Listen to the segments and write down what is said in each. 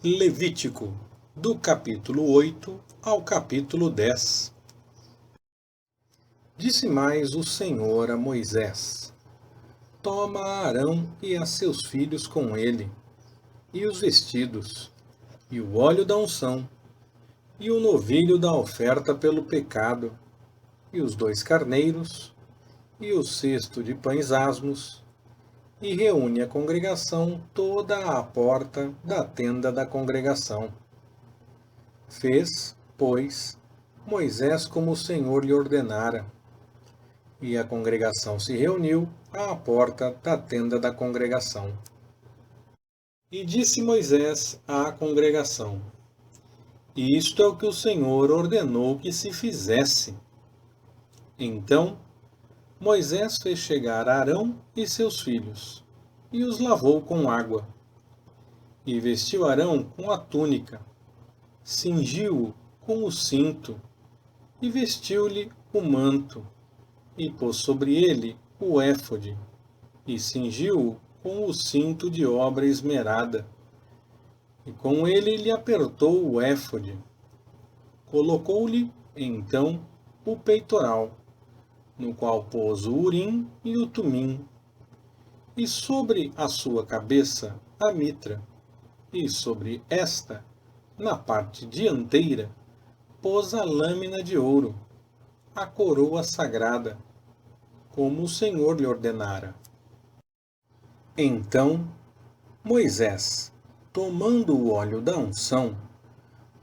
Levítico, do capítulo 8 ao capítulo 10. Disse mais o Senhor a Moisés: Toma Arão e a seus filhos com ele, e os vestidos, e o óleo da unção, e o novilho da oferta pelo pecado, e os 2 carneiros, e o cesto de pães asmos, e reúne a congregação toda à porta da tenda da congregação. Fez, pois, Moisés como o Senhor lhe ordenara. E a congregação se reuniu à porta da tenda da congregação. E disse Moisés à congregação: Isto é o que o Senhor ordenou que se fizesse. Então Moisés fez chegar Arão e seus filhos, e os lavou com água. E vestiu Arão com a túnica, cingiu-o com o cinto, e vestiu-lhe o manto, e pôs sobre ele o éfode, e cingiu-o com o cinto de obra esmerada. E com ele lhe apertou o éfode. Colocou-lhe, então, o peitoral, no qual pôs o urim e o tumim, e sobre a sua cabeça a mitra, e sobre esta, na parte dianteira, pôs a lâmina de ouro, a coroa sagrada, como o Senhor lhe ordenara. Então Moisés, tomando o óleo da unção,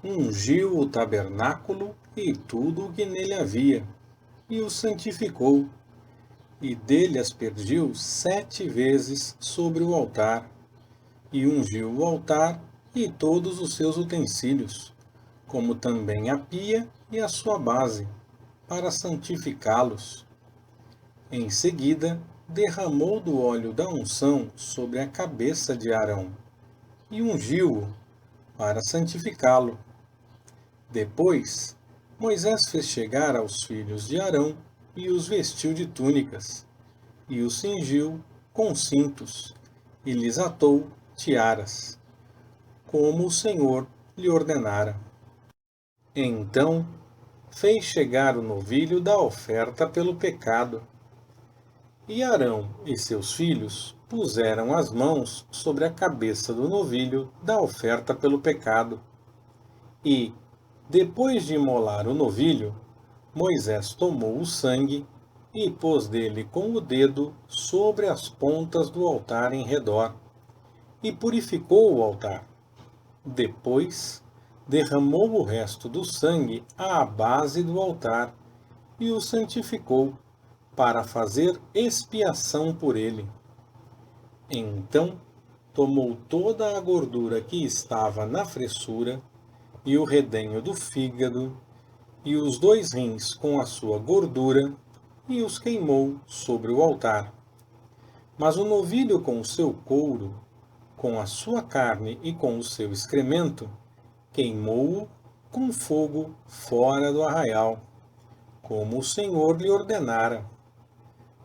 ungiu o tabernáculo e tudo o que nele havia, e o santificou, e dele aspergiu 7 vezes sobre o altar, e ungiu o altar e todos os seus utensílios, como também a pia e a sua base, para santificá-los. Em seguida, derramou do óleo da unção sobre a cabeça de Arão, e ungiu-o, para santificá-lo. Depois, Moisés fez chegar aos filhos de Arão, e os vestiu de túnicas, e os cingiu com cintos, e lhes atou tiaras, como o Senhor lhe ordenara. Então fez chegar o novilho da oferta pelo pecado, e Arão e seus filhos puseram as mãos sobre a cabeça do novilho da oferta pelo pecado. E, depois de imolar o novilho, Moisés tomou o sangue e pôs dele com o dedo sobre as pontas do altar em redor, e purificou o altar. Depois, derramou o resto do sangue à base do altar e o santificou, para fazer expiação por ele. Então, tomou toda a gordura que estava na fressura, e o redenho do fígado, e os 2 rins com a sua gordura, e os queimou sobre o altar. Mas o novilho com o seu couro, com a sua carne e com o seu excremento, queimou-o com fogo fora do arraial, como o Senhor lhe ordenara.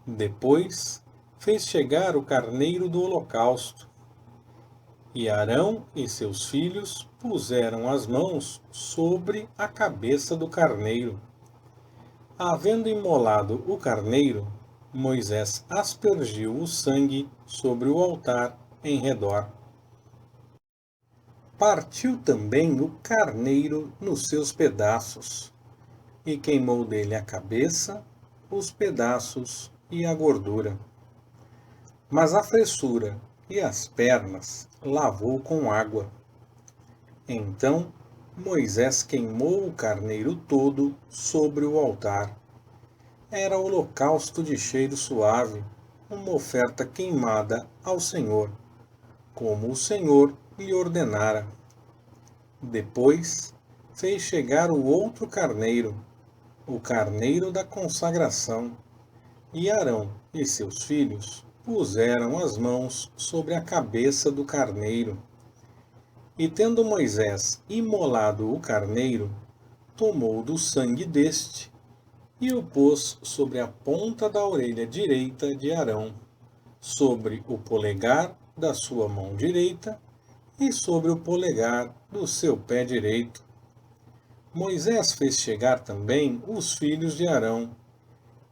Depois fez chegar o carneiro do holocausto, e Arão e seus filhos puseram as mãos sobre a cabeça do carneiro. Havendo imolado o carneiro, Moisés aspergiu o sangue sobre o altar em redor. Partiu também o carneiro nos seus pedaços, e queimou dele a cabeça, os pedaços e a gordura. Mas a fressura e as pernas lavou com água. Então Moisés queimou o carneiro todo sobre o altar. Era holocausto de cheiro suave, uma oferta queimada ao Senhor, como o Senhor lhe ordenara. Depois fez chegar o outro carneiro, o carneiro da consagração, e Arão e seus filhos puseram as mãos sobre a cabeça do carneiro. E tendo Moisés imolado o carneiro, tomou do sangue deste, e o pôs sobre a ponta da orelha direita de Arão, sobre o polegar da sua mão direita e sobre o polegar do seu pé direito. Moisés fez chegar também os filhos de Arão,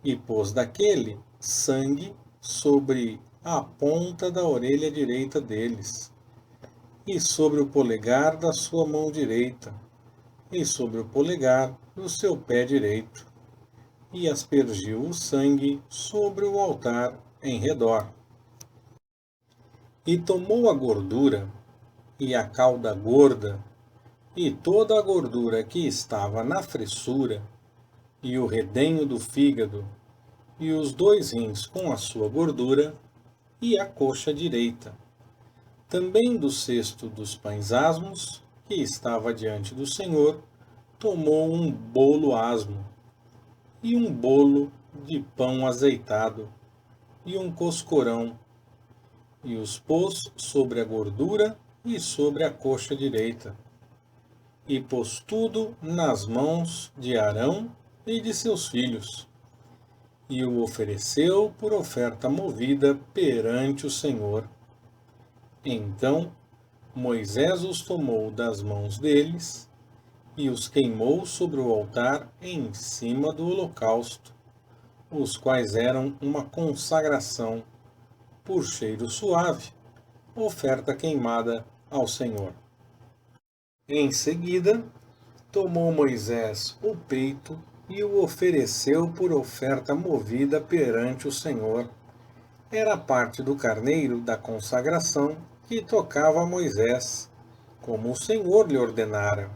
e pôs daquele sangue sobre a ponta da orelha direita deles, e sobre o polegar da sua mão direita, e sobre o polegar do seu pé direito, e aspergiu o sangue sobre o altar em redor. E tomou a gordura, e a cauda gorda, e toda a gordura que estava na fressura, e o redenho do fígado, e os 2 rins com a sua gordura, e a coxa direita. Também do cesto dos pães asmos, que estava diante do Senhor, tomou um bolo asmo, e um bolo de pão azeitado, e um coscorão, e os pôs sobre a gordura e sobre a coxa direita, e pôs tudo nas mãos de Arão e de seus filhos, e o ofereceu por oferta movida perante o Senhor. Então Moisés os tomou das mãos deles e os queimou sobre o altar em cima do holocausto, os quais eram uma consagração por cheiro suave, oferta queimada ao Senhor. Em seguida, tomou Moisés o peito e o ofereceu por oferta movida perante o Senhor. Era parte do carneiro da consagração que tocava a Moisés, como o Senhor lhe ordenara.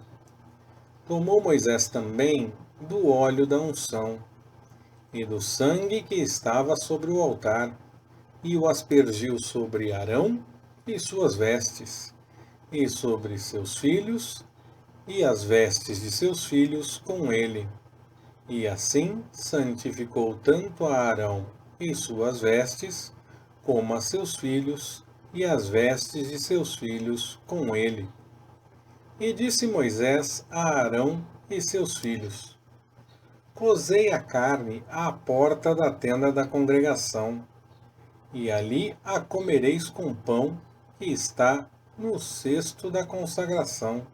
Tomou Moisés também do óleo da unção e do sangue que estava sobre o altar, e o aspergiu sobre Arão e suas vestes, e sobre seus filhos, e as vestes de seus filhos com ele. E assim santificou tanto a Arão e suas vestes, como a seus filhos, e as vestes de seus filhos com ele. E disse Moisés a Arão e seus filhos: Cozei a carne à porta da tenda da congregação, e ali a comereis com pão que está no cesto da consagração,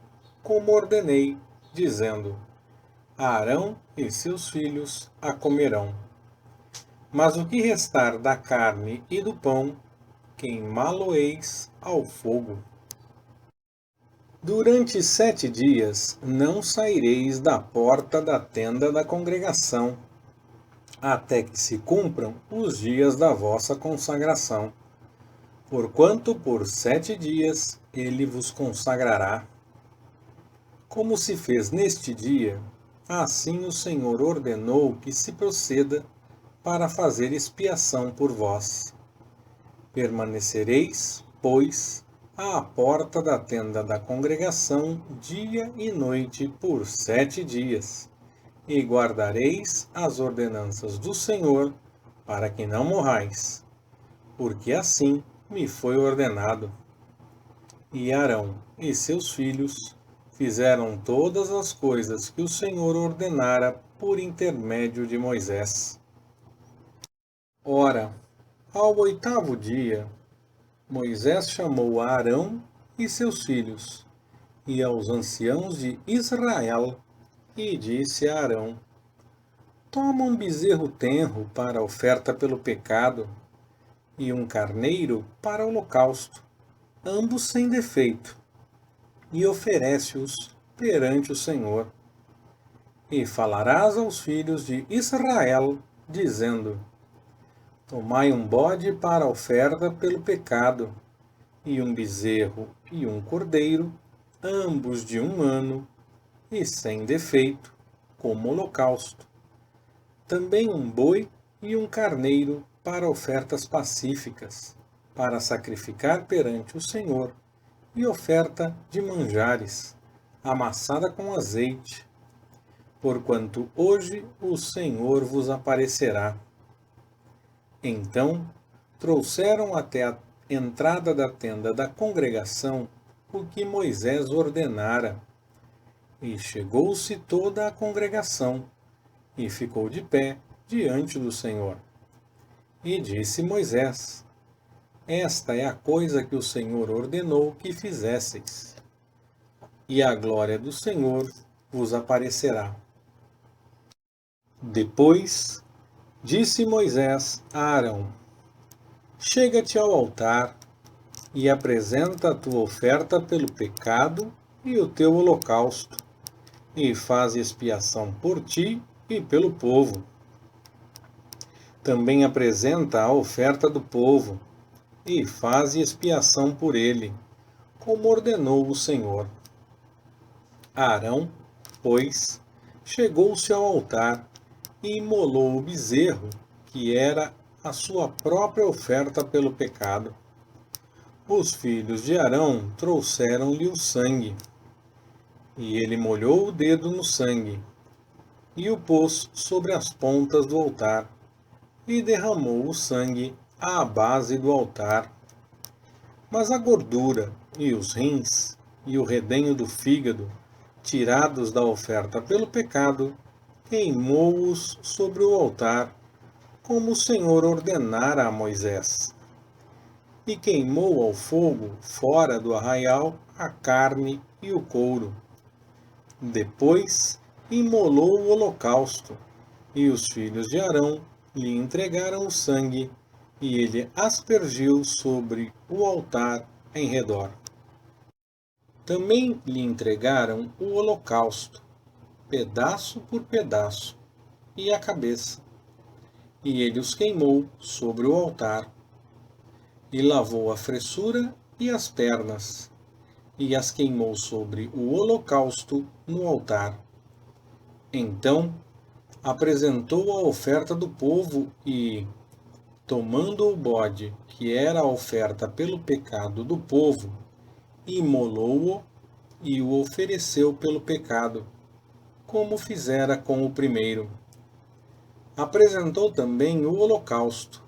como ordenei, dizendo: Arão e seus filhos a comerão. Mas o que restar da carne e do pão, queimá-lo-eis ao fogo. Durante 7 dias não saireis da porta da tenda da congregação, até que se cumpram os dias da vossa consagração. Porquanto por 7 dias ele vos consagrará. Como se fez neste dia, assim o Senhor ordenou que se proceda para fazer expiação por vós. Permanecereis, pois, à porta da tenda da congregação dia e noite por 7 dias, e guardareis as ordenanças do Senhor, para que não morrais, porque assim me foi ordenado. E Arão e seus filhos fizeram todas as coisas que o Senhor ordenara por intermédio de Moisés. Ora, ao 8º dia, Moisés chamou a Arão e seus filhos, e aos anciãos de Israel, e disse a Arão: Toma um bezerro tenro para oferta pelo pecado, e um carneiro para holocausto, ambos sem defeito, e oferece-os perante o Senhor. E falarás aos filhos de Israel, dizendo: Tomai um bode para oferta pelo pecado, e um bezerro e um cordeiro, ambos de 1 ano, e sem defeito, como holocausto. Também um boi e um carneiro para ofertas pacíficas, para sacrificar perante o Senhor, e oferta de manjares, amassada com azeite, porquanto hoje o Senhor vos aparecerá. Então trouxeram até a entrada da tenda da congregação o que Moisés ordenara. E chegou-se toda a congregação, e ficou de pé diante do Senhor. E disse Moisés: esta é a coisa que o Senhor ordenou que fizesseis. E a glória do Senhor vos aparecerá. Depois disse Moisés a Arão: Chega-te ao altar e apresenta a tua oferta pelo pecado e o teu holocausto, e faz expiação por ti e pelo povo. Também apresenta a oferta do povo, e faz expiação por ele, como ordenou o Senhor. Arão, pois, chegou-se ao altar e imolou o bezerro, que era a sua própria oferta pelo pecado. Os filhos de Arão trouxeram-lhe o sangue, e ele molhou o dedo no sangue, e o pôs sobre as pontas do altar, e derramou o sangue à base do altar. Mas a gordura, e os rins, e o redenho do fígado, tirados da oferta pelo pecado, queimou-os sobre o altar, como o Senhor ordenara a Moisés. E queimou ao fogo, fora do arraial, a carne e o couro. Depois imolou o holocausto, e os filhos de Arão lhe entregaram o sangue, e ele aspergiu sobre o altar em redor. Também lhe entregaram o holocausto, pedaço por pedaço, e a cabeça, e ele os queimou sobre o altar. E lavou a fressura e as pernas, e as queimou sobre o holocausto no altar. Então apresentou a oferta do povo e, tomando o bode, que era a oferta pelo pecado do povo, imolou-o e o ofereceu pelo pecado, como fizera com o primeiro. Apresentou também o holocausto,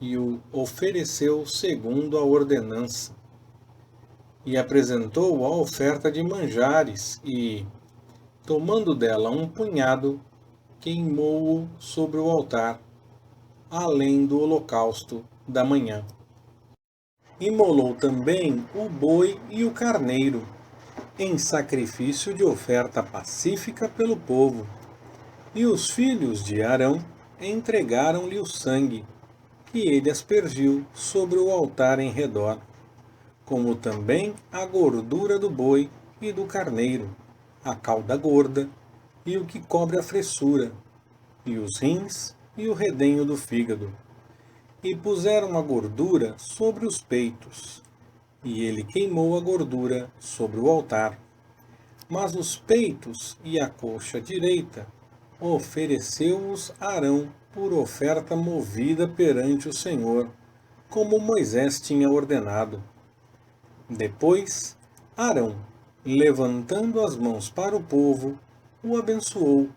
e o ofereceu segundo a ordenança. E apresentou a oferta de manjares, e, tomando dela um punhado, queimou-o sobre o altar, além do holocausto da manhã. Imolou também o boi e o carneiro, em sacrifício de oferta pacífica pelo povo. E os filhos de Arão entregaram-lhe o sangue, que ele aspergiu sobre o altar em redor, como também a gordura do boi e do carneiro, a cauda gorda e o que cobre a fressura, e os rins e o redenho do fígado. E puseram a gordura sobre os peitos, e ele queimou a gordura sobre o altar. Mas os peitos e a coxa direita ofereceu-os Arão por oferta movida perante o Senhor, como Moisés tinha ordenado. Depois, Arão, levantando as mãos para o povo, o abençoou,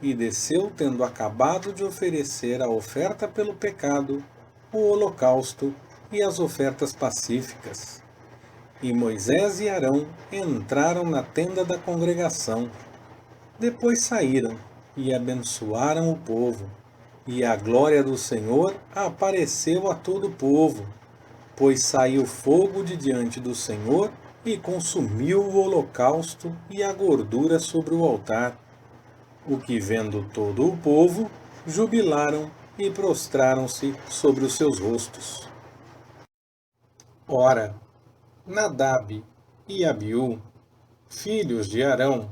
e desceu, tendo acabado de oferecer a oferta pelo pecado, o holocausto e as ofertas pacíficas. E Moisés e Arão entraram na tenda da congregação. Depois saíram e abençoaram o povo, e a glória do Senhor apareceu a todo o povo, pois saiu fogo de diante do Senhor e consumiu o holocausto e a gordura sobre o altar. O que, vendo todo o povo, jubilaram e prostraram-se sobre os seus rostos. Ora, Nadab e Abiú, filhos de Arão,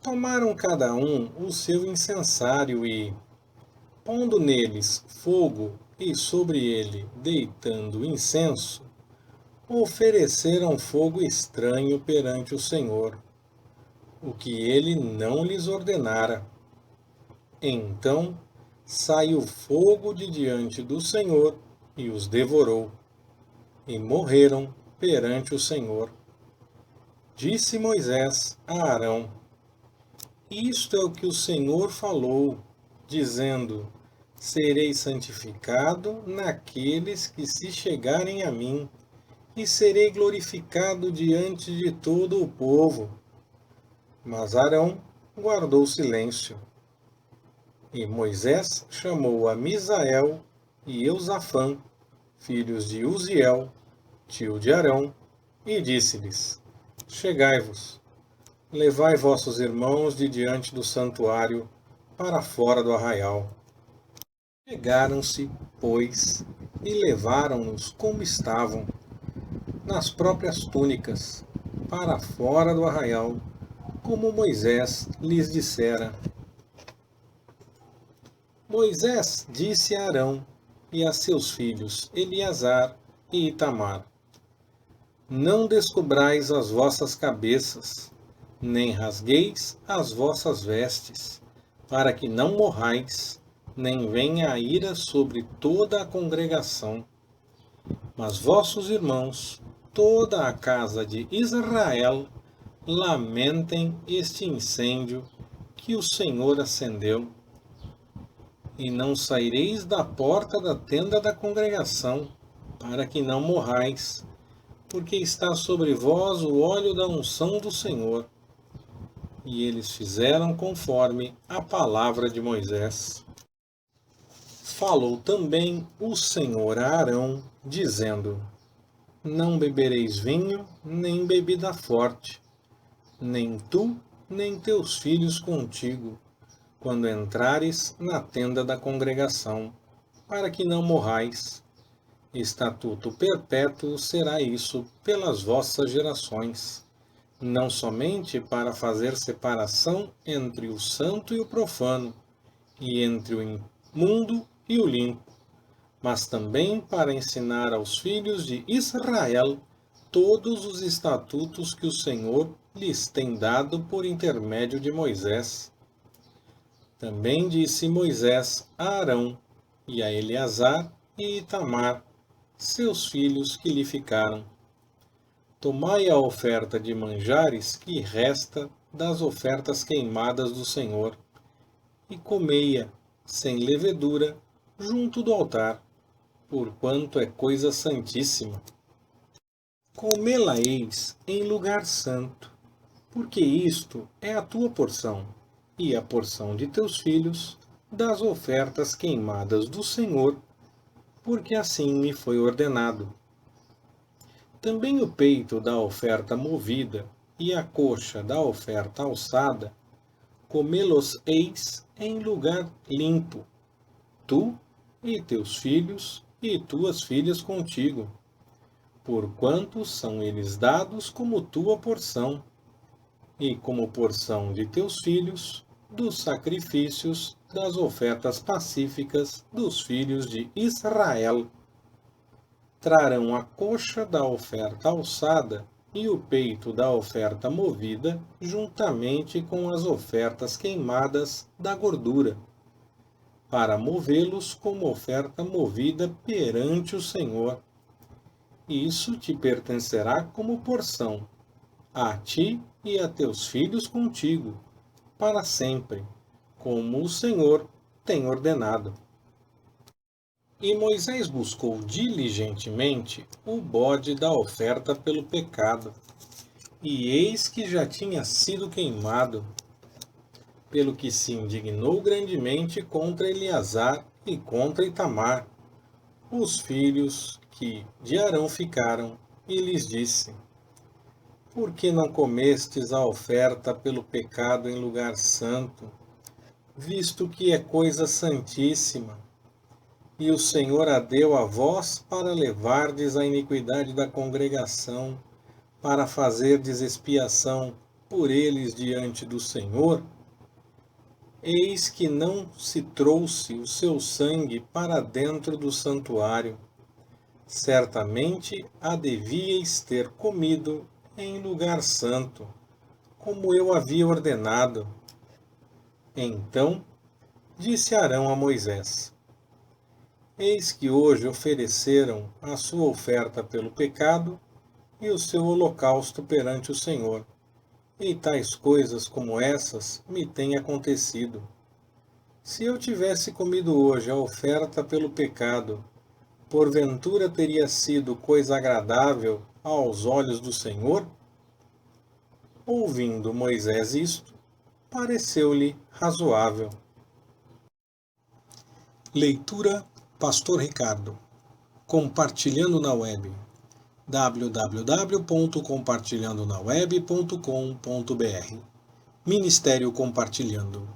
tomaram cada um o seu incensário e, pondo neles fogo e sobre ele deitando incenso, ofereceram fogo estranho perante o Senhor, o que ele não lhes ordenara. Então saiu fogo de diante do Senhor e os devorou, e morreram perante o Senhor. Disse Moisés a Arão: Isto é o que o Senhor falou, dizendo: Serei santificado naqueles que se chegarem a mim, e serei glorificado diante de todo o povo. Mas Arão guardou silêncio. E Moisés chamou a Misael e Eusafã, filhos de Uziel, tio de Arão, e disse-lhes: Chegai-vos, levai vossos irmãos de diante do santuário para fora do arraial. Chegaram-se, pois, e levaram-nos como estavam, nas próprias túnicas, para fora do arraial, como Moisés lhes dissera. Moisés disse a Arão e a seus filhos Eleazar e Itamar: Não descobrais as vossas cabeças, nem rasgueis as vossas vestes, para que não morrais, nem venha a ira sobre toda a congregação. Mas vossos irmãos, toda a casa de Israel, lamentem este incêndio que o Senhor acendeu. E não saireis da porta da tenda da congregação, para que não morrais, porque está sobre vós o óleo da unção do Senhor. E eles fizeram conforme a palavra de Moisés. Falou também o Senhor a Arão, dizendo: Não bebereis vinho, nem bebida forte, nem tu, nem teus filhos contigo, quando entrares na tenda da congregação, para que não morrais. Estatuto perpétuo será isso pelas vossas gerações, não somente para fazer separação entre o santo e o profano, e entre o imundo e o limpo, mas também para ensinar aos filhos de Israel todos os estatutos que o Senhor lhes tem dado por intermédio de Moisés. Também disse Moisés a Arão e a Eleazar e Itamar, seus filhos que lhe ficaram: Tomai a oferta de manjares que resta das ofertas queimadas do Senhor, e comei-a, sem levedura, junto do altar, porquanto é coisa santíssima. Comê-la-eis em lugar santo, porque isto é a tua porção, e a porção de teus filhos, das ofertas queimadas do Senhor, porque assim me foi ordenado. Também o peito da oferta movida e a coxa da oferta alçada, comê-los-eis em lugar limpo, tu e teus filhos e tuas filhas contigo, porquanto são eles dados como tua porção, e como porção de teus filhos, dos sacrifícios das ofertas pacíficas dos filhos de Israel. Trarão a coxa da oferta alçada e o peito da oferta movida, juntamente com as ofertas queimadas da gordura, para movê-los como oferta movida perante o Senhor. Isso te pertencerá como porção, a ti e a teus filhos contigo, para sempre, como o Senhor tem ordenado. E Moisés buscou diligentemente o bode da oferta pelo pecado, e eis que já tinha sido queimado, pelo que se indignou grandemente contra Eleazar e contra Itamar, os filhos que de Arão ficaram, e lhes disse: Por que não comestes a oferta pelo pecado em lugar santo, visto que é coisa santíssima? E o Senhor a deu a vós para levardes a iniquidade da congregação, para fazerdes expiação por eles diante do Senhor? Eis que não se trouxe o seu sangue para dentro do santuário. Certamente a devíeis ter comido em lugar santo, como eu havia ordenado. Então disse Arão a Moisés: Eis que hoje ofereceram a sua oferta pelo pecado e o seu holocausto perante o Senhor, e tais coisas como essas me têm acontecido. Se eu tivesse comido hoje a oferta pelo pecado, porventura teria sido coisa agradável aos olhos do Senhor? Ouvindo Moisés isto, pareceu-lhe razoável. Leitura Pastor Ricardo. Compartilhando na Web. www.compartilhandonaweb.com.br Ministério Compartilhando.